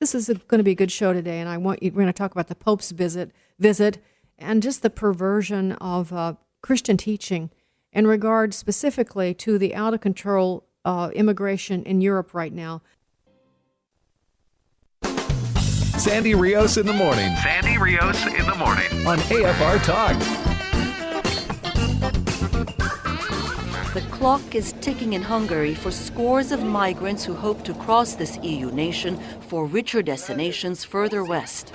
This is going to be a good show today, and we're going to talk about the Pope's visit, and just the perversion of Christian teaching in regard specifically to the out-of-control immigration in Europe right now. Sandy Rios in the morning. Sandy Rios in the morning. On AFR Talk. The clock is ticking in Hungary for scores of migrants who hope to cross this EU nation for richer destinations further west.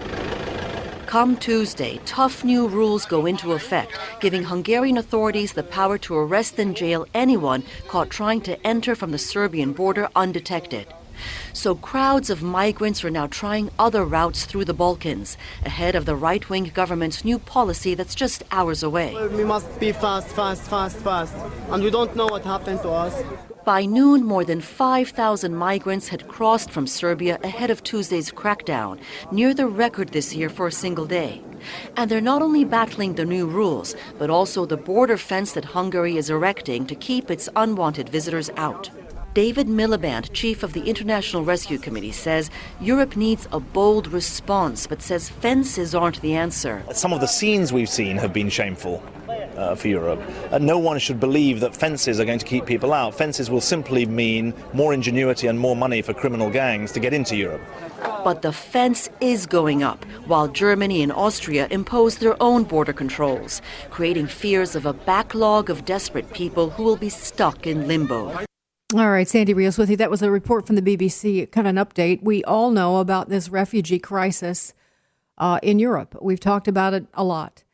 Come Tuesday, tough new rules go into effect, giving Hungarian authorities the power to arrest and jail anyone caught trying to enter from the Serbian border undetected. So crowds of migrants are now trying other routes through the Balkans, ahead of the right-wing government's new policy that's just hours away. We must be fast, and we don't know what happened to us. By noon, more than 5,000 migrants had crossed from Serbia ahead of Tuesday's crackdown, near the record this year for a single day. And they're not only battling the new rules, but also the border fence that Hungary is erecting to keep its unwanted visitors out. David Miliband, chief of the International Rescue Committee, says Europe needs a bold response, but says fences aren't the answer. Some of the scenes we've seen have been shameful for Europe. No one should believe that fences are going to keep people out. Fences will simply mean more ingenuity and more money for criminal gangs to get into Europe. But the fence is going up, while Germany and Austria impose their own border controls, creating fears of a backlog of desperate people who will be stuck in limbo. All right, Sandy Rios with you. That was a report from the BBC, kind of an update. We all know about this refugee crisis in Europe. We've talked about it a lot.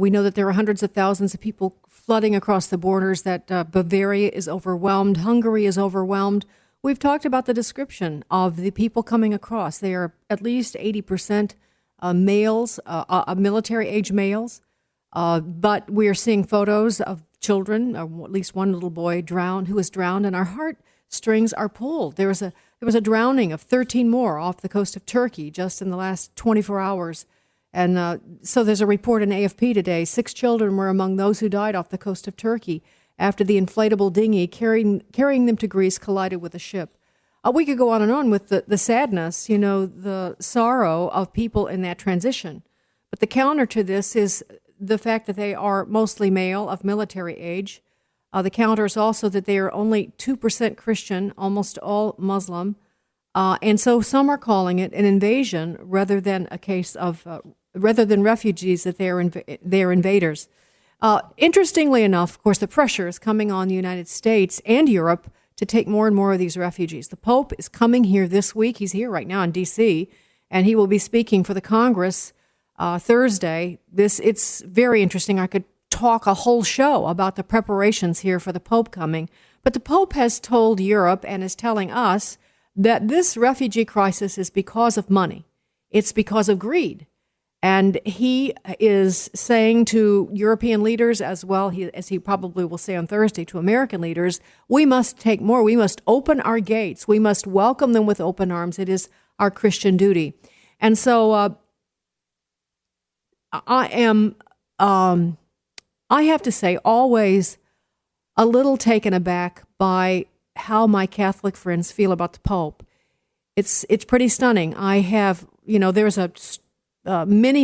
We know that there are hundreds of thousands of people flooding across the borders, that Bavaria is overwhelmed, Hungary is overwhelmed. We've talked about the description of the people coming across. They are at least 80% males, military-age males. But we are seeing photos of children, or at least one little boy who was drowned, and our heartstrings are pulled. There was a drowning of 13 more off the coast of Turkey just in the last 24 hours. And so there's a report in AFP today. 6 children were among those who died off the coast of Turkey after the inflatable dinghy carrying them to Greece collided with a ship. We could go on and on with the sadness, the sorrow of people in that transition. But the counter to this is the fact that they are mostly male, of military age. The counter is also that they are only 2% Christian, almost all Muslim. And so some are calling it an invasion rather than a case of, rather than refugees, that they are invaders. Interestingly enough, of course, the pressure is coming on the United States and Europe to take more and more of these refugees. The Pope is coming here this week. He's here right now in D.C., and he will be speaking for the Congress Thursday. It's very interesting. I could talk a whole show about the preparations here for the Pope coming. But the Pope has told Europe and is telling us that this refugee crisis is because of money. It's because of greed. And he is saying to European leaders, as well as he probably will say on Thursday to American leaders, we must take more. We must open our gates. We must welcome them with open arms. It is our Christian duty. And so I have to say, always a little taken aback by how my Catholic friends feel about the Pope. It's pretty stunning. I have, there's many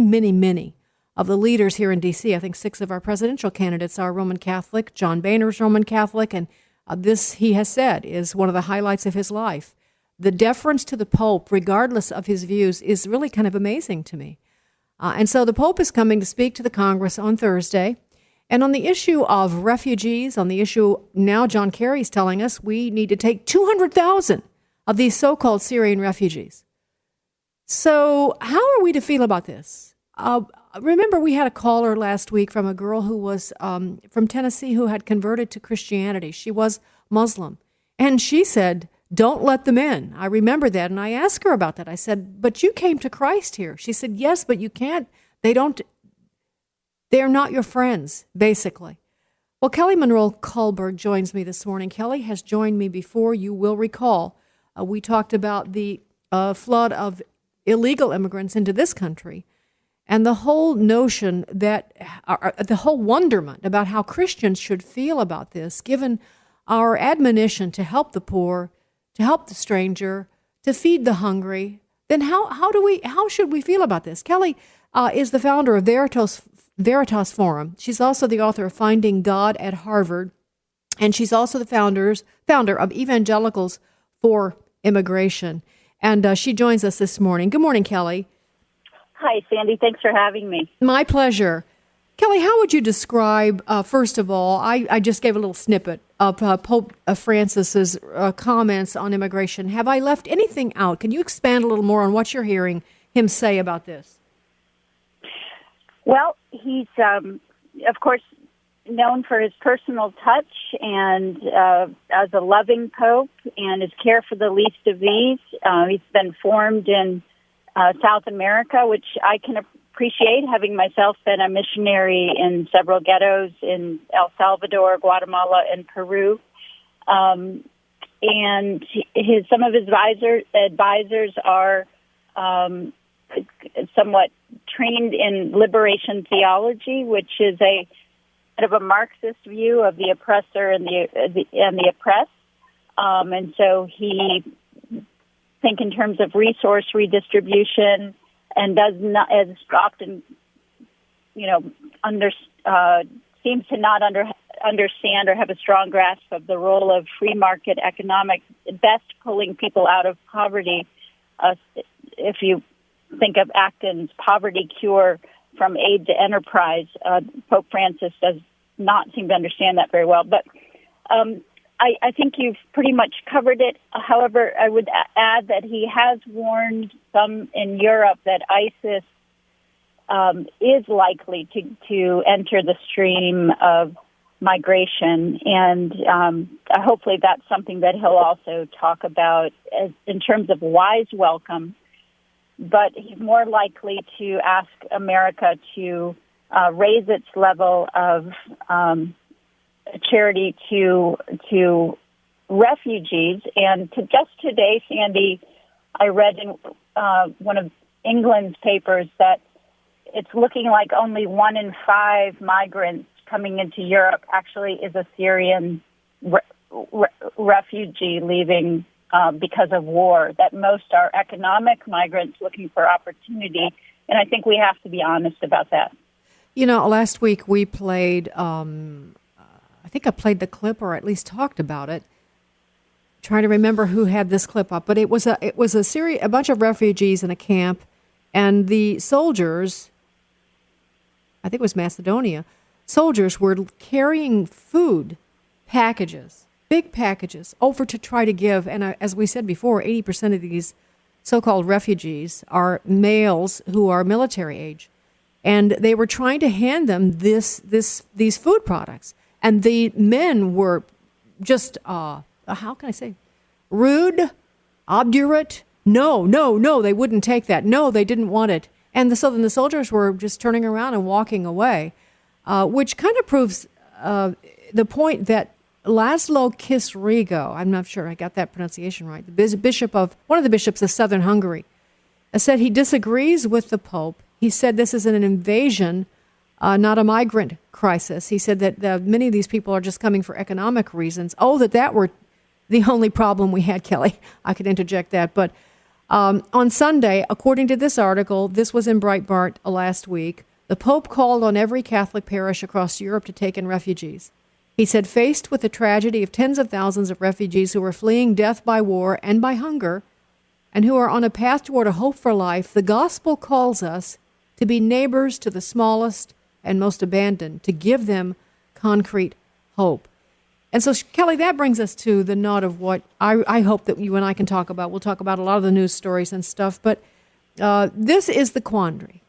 of the leaders here in D.C. I think 6 of our presidential candidates are Roman Catholic. John Boehner's Roman Catholic, and this, he has said, is one of the highlights of his life. The deference to the Pope, regardless of his views, is really kind of amazing to me. And so the Pope is coming to speak to the Congress on Thursday. And on the issue of refugees, on the issue now John Kerry's telling us we need to take 200,000 of these so-called Syrian refugees. So how are we to feel about this? Remember, we had a caller last week from a girl who was from Tennessee who had converted to Christianity. She was Muslim. And she said, don't let them in. I remember that. And I asked her about that. I said, but you came to Christ here. She said, yes, but you can't. They're not your friends, basically. Well, Kelly Monroe Kullberg joins me this morning. Kelly has joined me before. You will recall, we talked about the flood of illegal immigrants into this country and the whole notion that, the whole wonderment about how Christians should feel about this, given our admonition to help the poor, to help the stranger, to feed the hungry, then how should we feel about this? Kelly is the founder of Veritas Forum. She's also the author of Finding God at Harvard, and she's also the founder of Evangelicals for Immigration. And she joins us this morning. Good morning, Kelly. Hi, Sandy. Thanks for having me. My pleasure. Kelly, how would you describe, first of all, I just gave a little snippet of Pope Francis's comments on immigration. Have I left anything out? Can you expand a little more on what you're hearing him say about this? Well, he's, of course, known for his personal touch and as a loving pope and his care for the least of these. He's been formed in South America, which I can appreciate, having myself been a missionary in several ghettos in El Salvador, Guatemala, and Peru. And some of his advisors are somewhat trained in liberation theology, which is a kind of a Marxist view of the oppressor and the oppressed. And so he think in terms of resource redistribution, and does not, as often, seems to not understand or have a strong grasp of the role of free market economics, best pulling people out of poverty. If you think of Acton's poverty cure from aid to enterprise, Pope Francis does not seem to understand that very well. But I think you've pretty much covered it. However, I would add that he has warned some in Europe that ISIS is likely to enter the stream of migration, and hopefully that's something that he'll also talk about in terms of wise welcome. But he's more likely to ask America to raise its level of charity to refugees. And just today, Sandy, I read in one of England's papers that it's looking like only 1 in 5 migrants coming into Europe actually is a Syrian refugee leaving because of war, that most are economic migrants looking for opportunity. And I think we have to be honest about that. Last week we played, I think I played the clip or at least talked about it, trying to remember who had this clip up, but it was a bunch of refugees in a camp, and the soldiers, I think it was Macedonia, soldiers were carrying food packages, big packages, over to try to give. And as we said before, 80% of these so-called refugees are males who are military age. And they were trying to hand them these food products. And the men were just, how can I say, rude, obdurate. No, they wouldn't take that. No, they didn't want it. And so then the soldiers were just turning around and walking away, which kind of proves the point that Laszlo Kisrigo, I'm not sure I got that pronunciation right, one of the bishops of southern Hungary, said he disagrees with the Pope. He said this is an invasion, not a migrant crisis. He said that many of these people are just coming for economic reasons. Oh, that were the only problem we had, Kelly. I could interject that. But on Sunday, according to this article, this was in Breitbart last week, the Pope called on every Catholic parish across Europe to take in refugees. He said, faced with the tragedy of tens of thousands of refugees who are fleeing death by war and by hunger, and who are on a path toward a hope for life, the gospel calls us to be neighbors to the smallest and most abandoned, to give them concrete hope. And so, Kelly, that brings us to the nut of what I hope that you and I can talk about. We'll talk about a lot of the news stories and stuff, but this is the quandary.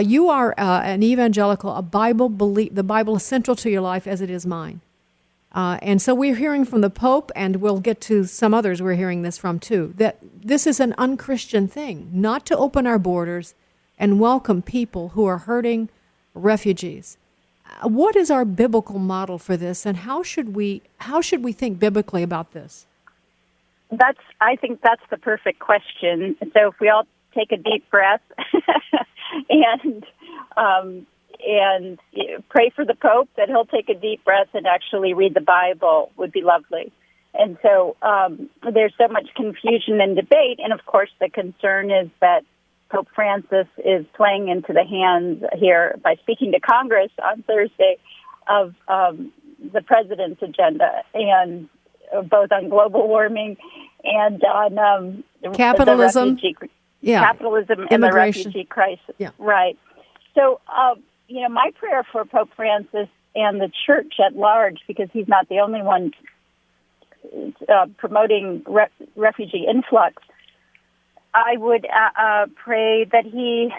You are an evangelical, the Bible is central to your life as it is mine. And so we're hearing from the Pope, and we'll get to some others we're hearing this from too, that this is an unchristian thing, not to open our borders and welcome people who are hurting, refugees. What is our biblical model for this, and how should we think biblically about this? I think that's the perfect question. So if we all take a deep breath and pray for the Pope that he'll take a deep breath and actually read the Bible would be lovely. And so there's so much confusion and debate. And, of course, the concern is that Pope Francis is playing into the hands here by speaking to Congress on Thursday of the president's agenda, and both on global warming and on capitalism, capitalism and immigration. the refugee crisis. Yeah. Right. So, my prayer for Pope Francis and the church at large, because he's not the only one promoting refugee influx, I would pray that he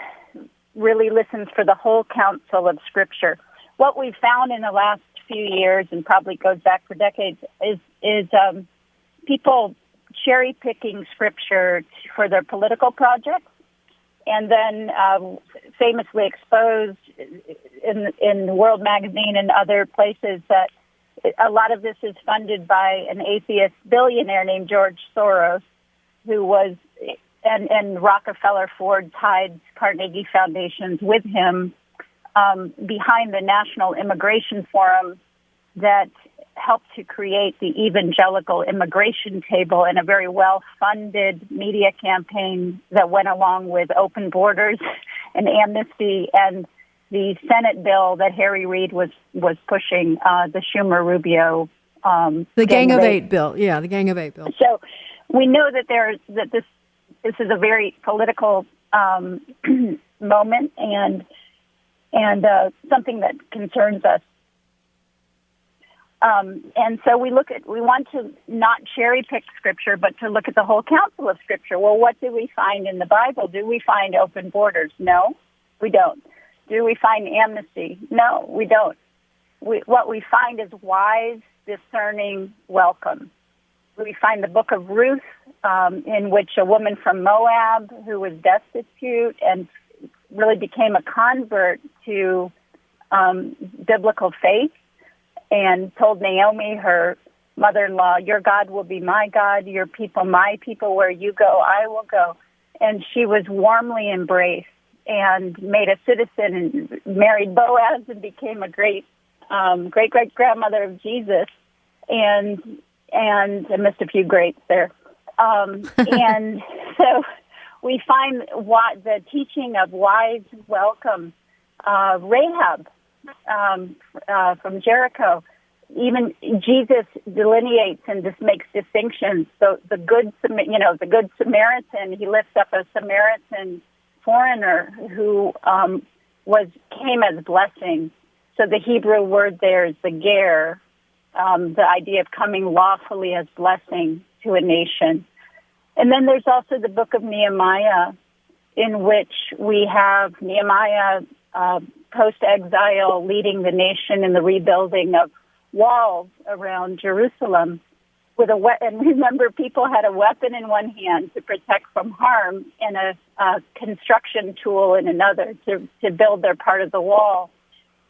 really listens for the whole counsel of Scripture. What we've found in the last few years, and probably goes back for decades, is people cherry-picking Scripture for their political projects, and then famously exposed in World Magazine and other places that a lot of this is funded by an atheist billionaire named George Soros, who was, and Rockefeller, Ford, Tides, Carnegie Foundations with him behind the National Immigration Forum that helped to create the Evangelical Immigration Table and a very well-funded media campaign that went along with open borders and amnesty and the Senate bill that Harry Reid was pushing, the Schumer-Rubio the Gang of Eight bill. Yeah, the Gang of Eight bill. So we know that this is a very political moment and something that concerns us. And so we want to not cherry pick Scripture, but to look at the whole counsel of Scripture. Well, what do we find in the Bible? Do we find open borders? No, we don't. Do we find amnesty? No, we don't. What we find is wise, discerning welcome. We find the book of Ruth, in which a woman from Moab who was destitute and really became a convert to biblical faith, and told Naomi, her mother-in-law, your God will be my God, your people my people, where you go, I will go. And she was warmly embraced and made a citizen and married Boaz and became a great-great-grandmother of Jesus. And I missed a few greats there. And so we find the teaching of wise welcome, Rahab, from Jericho. Even Jesus delineates and just makes distinctions. So the good Samaritan, he lifts up a Samaritan foreigner who came as blessing. So the Hebrew word there is the ger, the idea of coming lawfully as blessing to a nation. And then there's also the book of Nehemiah, in which we have Nehemiah post-exile leading the nation in the rebuilding of walls around Jerusalem. And remember, people had a weapon in one hand to protect from harm and a construction tool in another to build their part of the wall.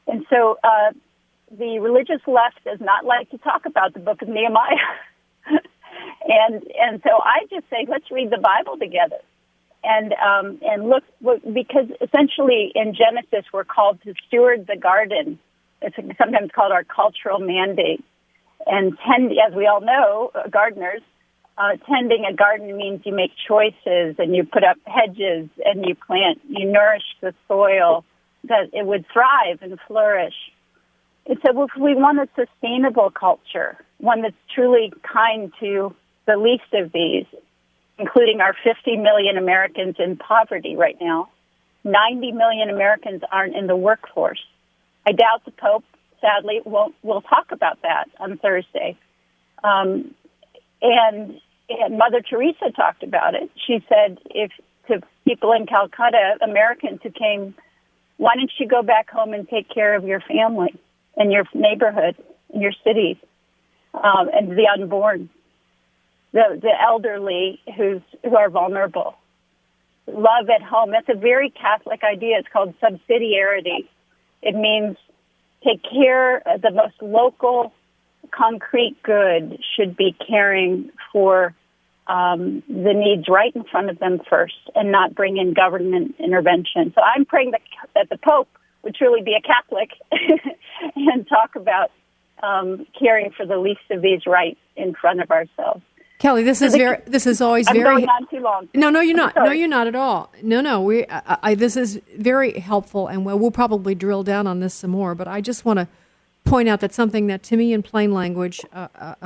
And so the religious left does not like to talk about the book of Nehemiah. And so I just say, let's read the Bible together. And look, because essentially in Genesis we're called to steward the garden. It's sometimes called our cultural mandate. And as we all know, gardeners, tending a garden means you make choices and you put up hedges and you plant, you nourish the soil that it would thrive and flourish. And so if we want a sustainable culture, one that's truly kind to the least of these, including our 50 million Americans in poverty right now. 90 million Americans aren't in the workforce. I doubt the Pope, sadly, will talk about that on Thursday. And Mother Teresa talked about it. She said, if to people in Calcutta, Americans who came, why don't you go back home and take care of your family and your neighborhood and your cities and the unborn? The elderly who are vulnerable. Love at home. That's a very Catholic idea. It's called subsidiarity. It means take care of the most local, concrete good should be caring for the needs right in front of them first and not bring in government intervention. So I'm praying that the Pope would truly be a Catholic and talk about caring for the least of these right in front of ourselves. Kelly, this is always I'm very. going on too long. No, you're not. Sorry. No, you're not at all. No. This is very helpful, and we'll probably drill down on this some more. But I just want to point out that something that, to me, in plain language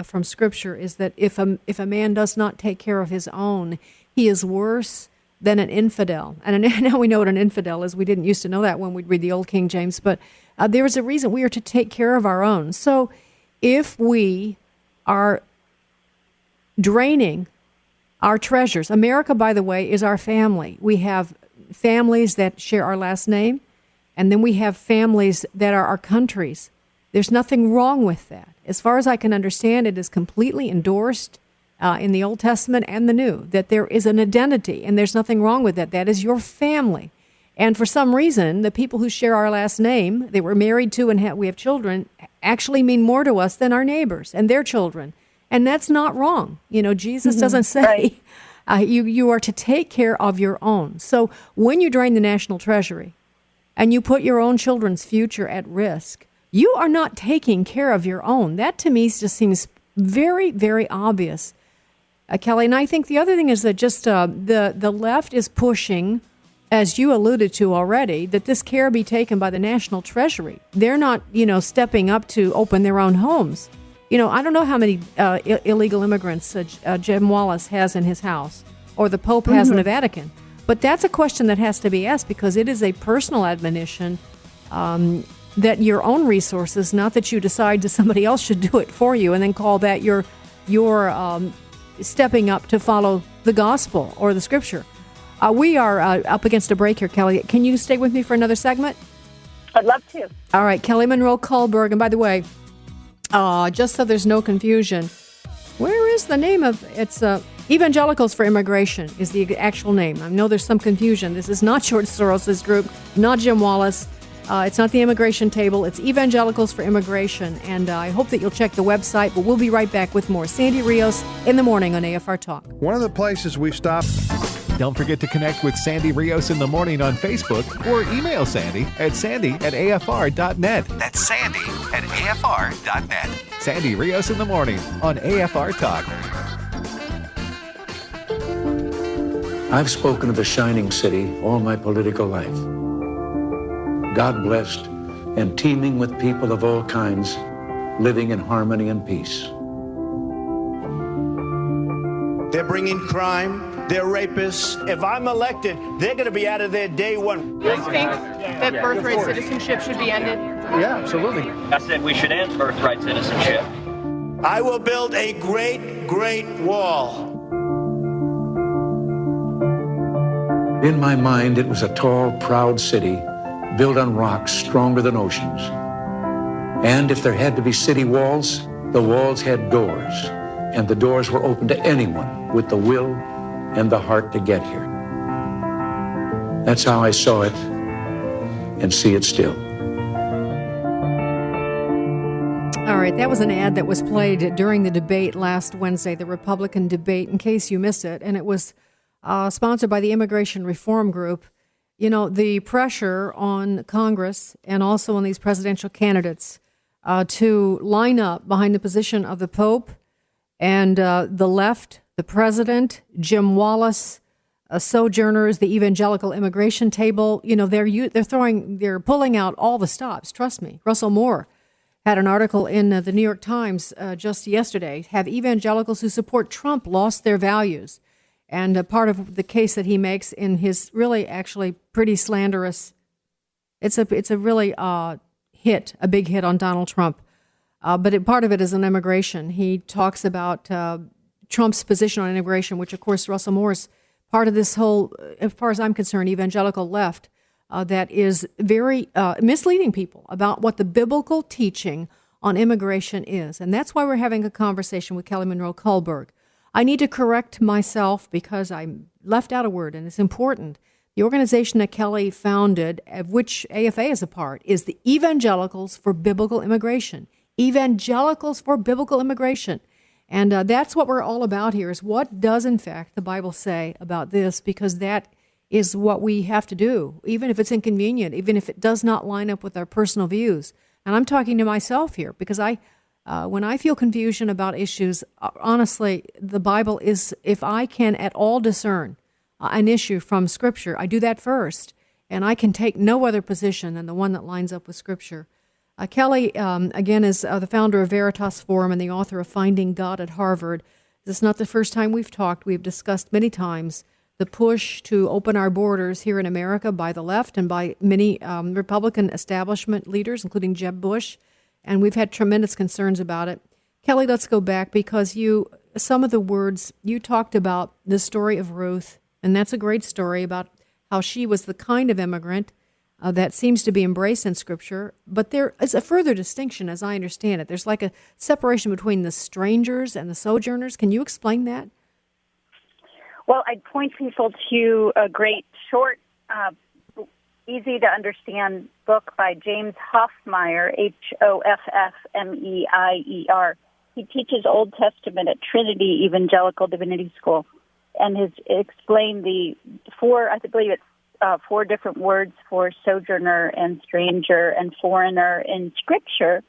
from Scripture, is that if a man does not take care of his own, he is worse than an infidel. And now we know what an infidel is. We didn't used to know that when we'd read the Old King James, but there is a reason we are to take care of our own. So if we are draining our treasures. America, by the way, is our family. We have families that share our last name, and then we have families that are our countries. There's nothing wrong with that. As far as I can understand, it is completely endorsed in the Old Testament and the New, that there is an identity, and there's nothing wrong with that. That is your family. And for some reason, the people who share our last name, that we're married to and we have children, actually mean more to us than our neighbors and their children. And that's not wrong. Jesus doesn't say you are to take care of your own. So when you drain the national treasury and you put your own children's future at risk, you are not taking care of your own. That to me just seems very, very obvious, Kelly. And I think the other thing is that just the left is pushing, as you alluded to already, that this care be taken by the national treasury. They're not, stepping up to open their own homes. I don't know how many illegal immigrants Jim Wallace has in his house or the Pope has in the Vatican. But that's a question that has to be asked because it is a personal admonition that your own resources, not that you decide that somebody else should do it for you and then call that your stepping up to follow the gospel or the Scripture. We are up against a break here, Kelly. Can you stay with me for another segment? I'd love to. All right, Kelly Monroe Kullberg. And by the way, just so there's no confusion, where is the name of it's Evangelicals for Immigration is the actual name. I know there's some confusion. This is not George Soros's group, not Jim Wallace. It's not the immigration table. It's Evangelicals for Immigration. And I hope that you'll check the website, but we'll be right back with more. Sandy Rios in the morning on AFR Talk. One of the places we've stopped. Don't forget to connect with Sandy Rios in the morning on Facebook or email Sandy at sandy@afr.net. That's sandy@afr.net. Sandy Rios in the morning on AFR Talk. I've spoken of a shining city all my political life. God blessed and teeming with people of all kinds, living in harmony and peace. They're bringing crime. They're rapists. If I'm elected, they're going to be out of there day one. Do you think that birthright citizenship should be ended? Yeah, absolutely. I said we should end birthright citizenship. I will build a great, great wall. In my mind, it was a tall, proud city built on rocks stronger than oceans. And if there had to be city walls, the walls had doors, and the doors were open to anyone with the will and the heart to get here. That's how I saw it and see it still. All right, that was an ad that was played during the debate last Wednesday, the Republican debate, in case you missed it, and it was sponsored by the Immigration Reform Group. The pressure on Congress and also on these presidential candidates to line up behind the position of the Pope and the left, the president, Jim Wallace, sojourners, the evangelical immigration table. They're pulling out all the stops. Trust me. Russell Moore had an article in the New York Times just yesterday. Have evangelicals who support Trump lost their values? And part of the case that he makes in his really actually pretty slanderous, it's a really a big hit on Donald Trump. But part of it is on immigration. He talks about Trump's position on immigration, which, of course, Russell Moore's part of this whole, as far as I'm concerned, evangelical left that is very misleading people about what the biblical teaching on immigration is. And that's why we're having a conversation with Kelly Monroe Kullberg. I need to correct myself because I left out a word, and it's important. The organization that Kelly founded, of which AFA is a part, is the Evangelicals for Biblical Immigration. Evangelicals for Biblical Immigration. And that's what we're all about here, is what does, in fact, the Bible say about this, because that is what we have to do, even if it's inconvenient, even if it does not line up with our personal views. And I'm talking to myself here, because I When I feel confusion about issues, honestly, the Bible is, if I can at all discern an issue from Scripture, I do that first, and I can take no other position than the one that lines up with Scripture. Kelly, again, is the founder of Veritas Forum and the author of Finding God at Harvard. This is not the first time we've talked. We've discussed many times the push to open our borders here in America by the left and by many Republican establishment leaders, including Jeb Bush, and we've had tremendous concerns about it. Kelly, let's go back, because some of the words, you talked about the story of Ruth, and that's a great story about how she was the kind of immigrant that seems to be embraced in Scripture, but there is a further distinction, as I understand it. There's like a separation between the strangers and the sojourners. Can you explain that? Well, I'd point people to a great short, easy to understand book by James Hoffmeier, Hoffmeier. He teaches Old Testament at Trinity Evangelical Divinity School, and has explained the four different words for sojourner and stranger and foreigner in Scripture.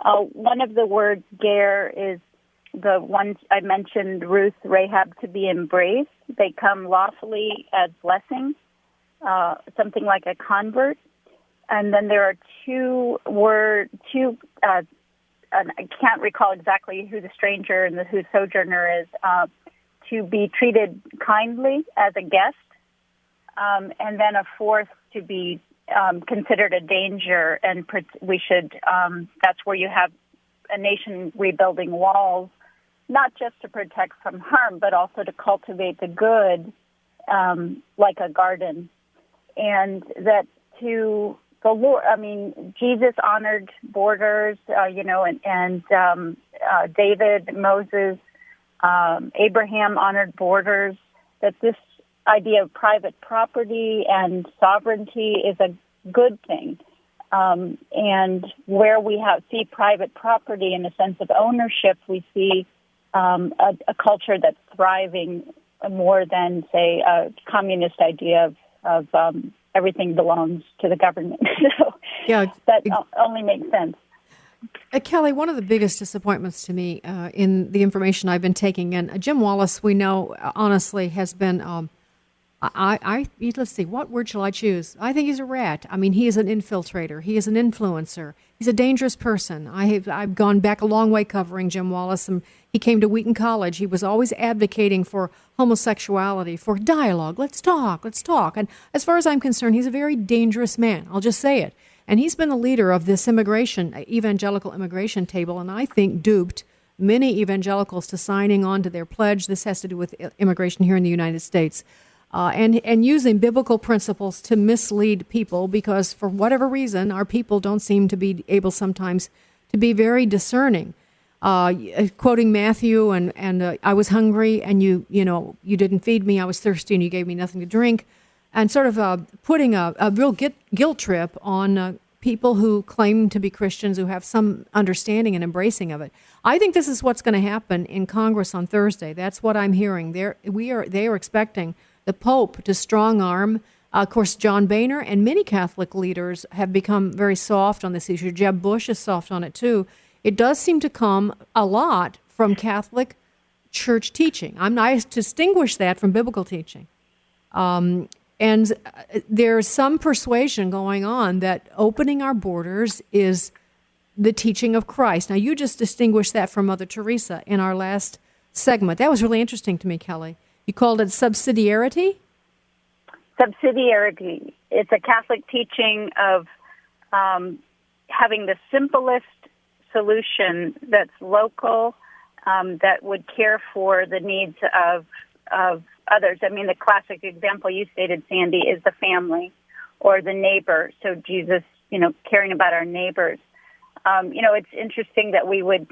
One of the words, ger, is the ones I mentioned, Ruth, Rahab, to be embraced. They come lawfully as blessing, something like a convert. And then there are and I can't recall exactly who the stranger and who sojourner is, to be treated kindly as a guest. And then a fourth, to be considered a danger, and we should, that's where you have a nation rebuilding walls, not just to protect from harm, but also to cultivate the good, like a garden. And that to the Lord, Jesus honored borders, and David, Moses, Abraham honored borders, that this idea of private property and sovereignty is a good thing. And where we see private property in a sense of ownership, we see a culture that's thriving more than, say, a communist idea of everything belongs to the government. So yeah, that only makes sense. Kelly, one of the biggest disappointments to me in the information I've been taking in, Jim Wallace, we know, honestly, has been, let's see, what word shall I choose? I think he's a rat. He is an infiltrator. He is an influencer. He's a dangerous person. I've gone back a long way covering Jim Wallace, and he came to Wheaton College. He was always advocating for homosexuality, for dialogue. Let's talk. And as far as I'm concerned, he's a very dangerous man. I'll just say it. And he's been a leader of this evangelical immigration table, and I think duped many evangelicals to signing on to their pledge. This has to do with immigration here in the United States. And using biblical principles to mislead people, because for whatever reason, our people don't seem to be able sometimes to be very discerning. Quoting Matthew, and I was hungry, and you didn't feed me. I was thirsty, and you gave me nothing to drink. And sort of putting a real guilt trip on people who claim to be Christians, who have some understanding and embracing of it. I think this is what's going to happen in Congress on Thursday. That's what I'm hearing. They are expecting the Pope to strong-arm. Of course, John Boehner and many Catholic leaders have become very soft on this issue. Jeb Bush is soft on it, too. It does seem to come a lot from Catholic church teaching. I distinguish that from biblical teaching. And there's some persuasion going on that opening our borders is the teaching of Christ. Now, you just distinguished that from Mother Teresa in our last segment. That was really interesting to me, Kelly. You called it subsidiarity? Subsidiarity. It's a Catholic teaching of having the simplest solution that's local, that would care for the needs of others. The classic example you stated, Sandy, is the family or the neighbor. So Jesus, caring about our neighbors. It's interesting that we would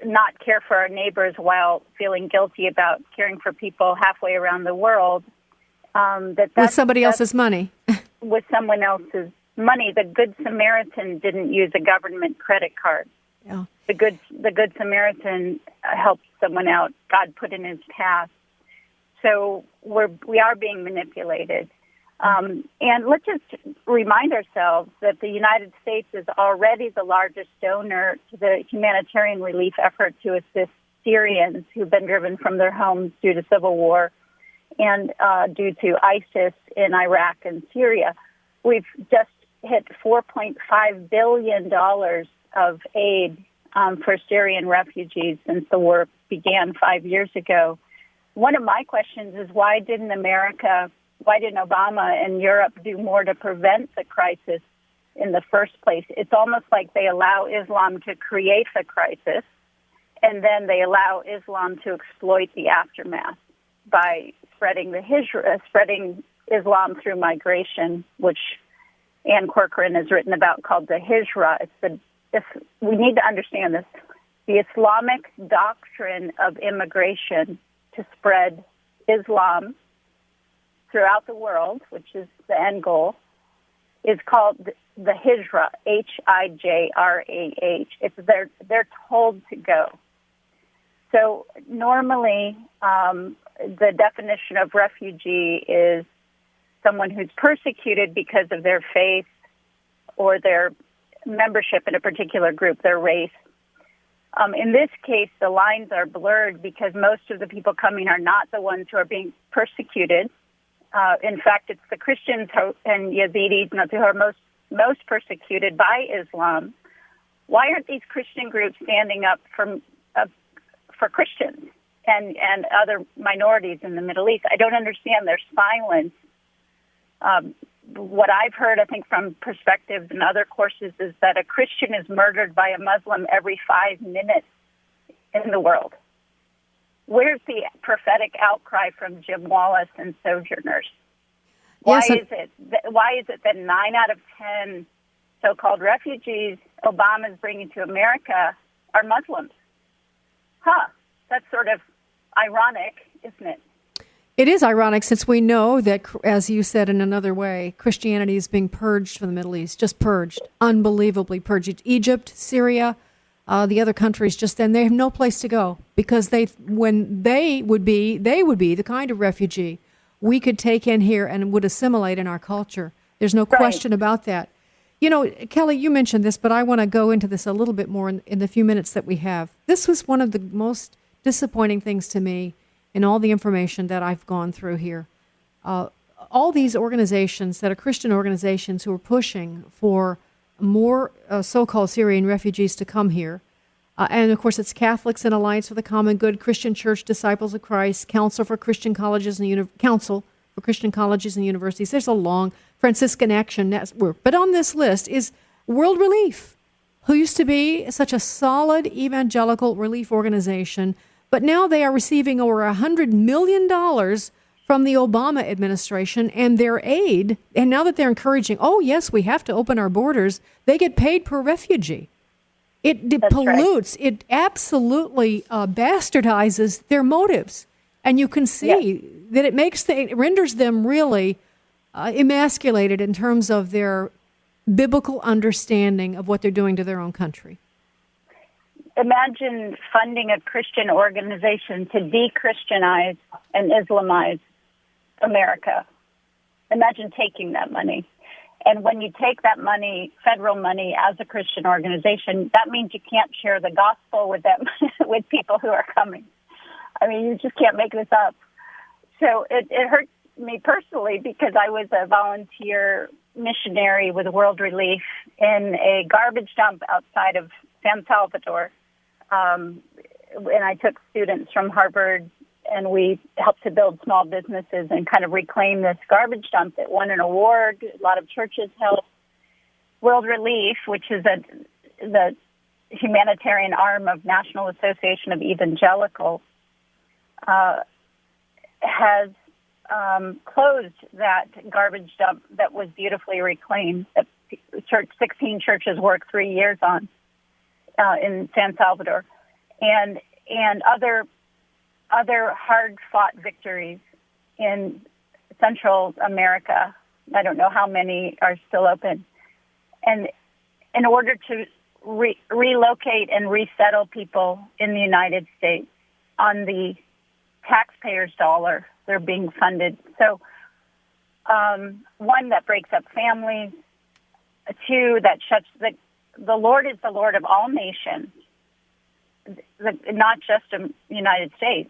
not care for our neighbors while feeling guilty about caring for people halfway around the world. With somebody else's money. With someone else's money. The Good Samaritan didn't use a government credit card. Yeah. The Good Samaritan helped someone out. God put in his path. So we are being manipulated. And let's just remind ourselves that the United States is already the largest donor to the humanitarian relief effort to assist Syrians who've been driven from their homes due to civil war and due to ISIS in Iraq and Syria. We've just hit $4.5 billion of aid for Syrian refugees since the war began 5 years ago. One of my questions is why didn't Obama and Europe do more to prevent the crisis in the first place? It's almost like they allow Islam to create the crisis, and then they allow Islam to exploit the aftermath by spreading Islam through migration, which Ann Corcoran has written about, called the Hijra. We need to understand this. The Islamic doctrine of immigration to spread Islam throughout the world, which is the end goal, is called the Hijra, Hijrah. They're told to go. So normally, the definition of refugee is someone who's persecuted because of their faith or their membership in a particular group, their race. In this case, the lines are blurred because most of the people coming are not the ones who are being persecuted. In fact, it's the Christians and Yazidis who are most persecuted by Islam. Why aren't these Christian groups standing up for Christians and other minorities in the Middle East? I don't understand their silence. What I've heard, I think, from perspectives and other courses is that a Christian is murdered by a Muslim every 5 minutes in the world. Where's the prophetic outcry from Jim Wallace and Sojourners? Why is it that 9 out of 10 so-called refugees Obama's bringing to America are Muslims? That's sort of ironic, isn't it? It is ironic since we know that, as you said in another way, Christianity is being purged from the Middle East, just purged, unbelievably purged. Egypt, Syria, the other countries, then they have no place to go because they would be the kind of refugee we could take in here and would assimilate in our culture. There's no question about that. You know, Kelly, you mentioned this, but I want to go into this a little bit more in the few minutes that we have. This was one of the most disappointing things to me in all the information that I've gone through here. All these organizations that are Christian organizations who are pushing for more so-called Syrian refugees to come here. And, of course, it's Catholics in Alliance for the Common Good, Christian Church, Disciples of Christ, Council for Christian Colleges and Universities. There's a long Franciscan Action Network. But on this list is World Relief, who used to be such a solid evangelical relief organization, but now they are receiving over $100 million from the Obama administration and their aid. And now that they're encouraging, oh, yes, we have to open our borders, they get paid per refugee. It pollutes. Right. It absolutely bastardizes their motives. And you can see that it renders them really emasculated in terms of their biblical understanding of what they're doing to their own country. Imagine funding a Christian organization to de-Christianize and Islamize America. Imagine taking that money. And when you take that money, federal money, as a Christian organization, that means you can't share the gospel with them, with people who are coming. I mean, you just can't make this up. So it hurts me personally because I was a volunteer missionary with World Relief in a garbage dump outside of San Salvador. And I took students from Harvard, and we helped to build small businesses and kind of reclaim this garbage dump that won an award. A lot of churches helped. World Relief, which is the humanitarian arm of National Association of Evangelicals, has closed that garbage dump that was beautifully reclaimed. 16 churches worked 3 years on in San Salvador, and other hard-fought victories in Central America. I don't know how many are still open. And in order to relocate and resettle people in the United States on the taxpayers' dollar, they're being funded. So one, that breaks up families. Two, that shuts the Lord is the Lord of all nations, not just the United States.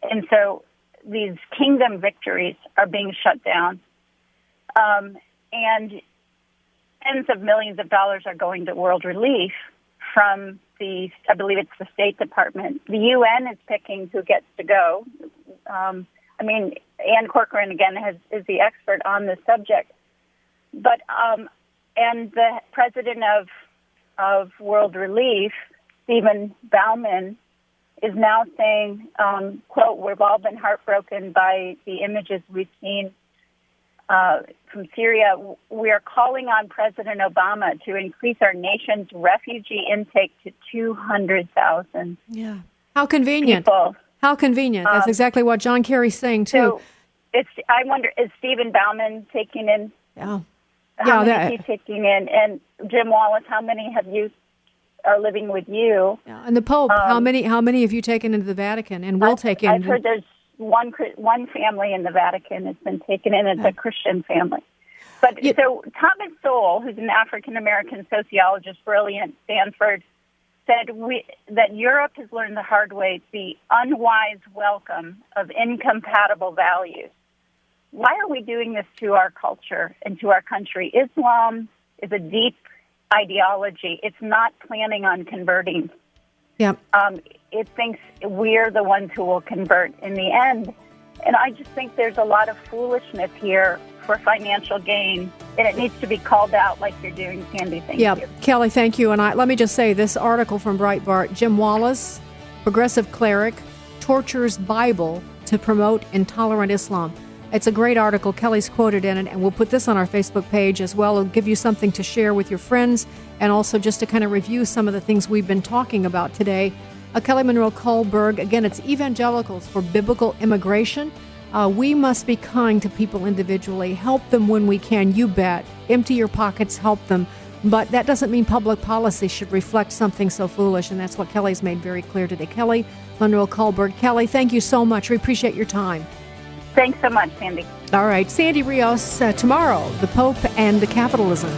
And so these kingdom victories are being shut down. And tens of millions of dollars are going to world relief from I believe it's the State Department. The UN is picking who gets to go. Ann Corcoran, again, is the expert on this subject. But, and the president of World Relief, Stephen Bauman, is now saying, quote, "We've all been heartbroken by the images we've seen from Syria. We are calling on President Obama to increase our nation's refugee intake to 200,000. Yeah. How convenient. People. How convenient. That's exactly what John Kerry's saying, too. So I wonder, is Stephen Bauman taking in? Yeah. How many is he taking in? And Jim Wallace, how many are living with you? Yeah. And the Pope, how many have you taken into the Vatican and will take in? I've heard there's one family in the Vatican has been taken in. It's a Christian family. But so Thomas Sowell, who's an African-American sociologist, brilliant, Stanford, said that Europe has learned the hard way the unwise welcome of incompatible values. Why are we doing this to our culture and to our country? Islam is a deep ideology. It's not planning on converting. Yeah. It thinks we're the ones who will convert in the end. And I just think there's a lot of foolishness here for financial gain, and it needs to be called out like you're doing, Sandy. Thank you. Kelly, thank you. And let me just say, this article from Breitbart, Jim Wallace, progressive cleric, tortures Bible to promote intolerant Islam. It's a great article. Kelly's quoted in it, and we'll put this on our Facebook page as well. It'll give you something to share with your friends, and also just to kind of review some of the things we've been talking about today. Kelly Monroe Kohlberg, again, it's Evangelicals for Biblical Immigration. We must be kind to people individually. Help them when we can, you bet. Empty your pockets, help them. But that doesn't mean public policy should reflect something so foolish, and that's what Kelly's made very clear today. Kelly Monroe Kohlberg. Kelly, thank you so much. We appreciate your time. Thanks so much, Sandy. All right. Sandy Rios, tomorrow, the Pope and the capitalism.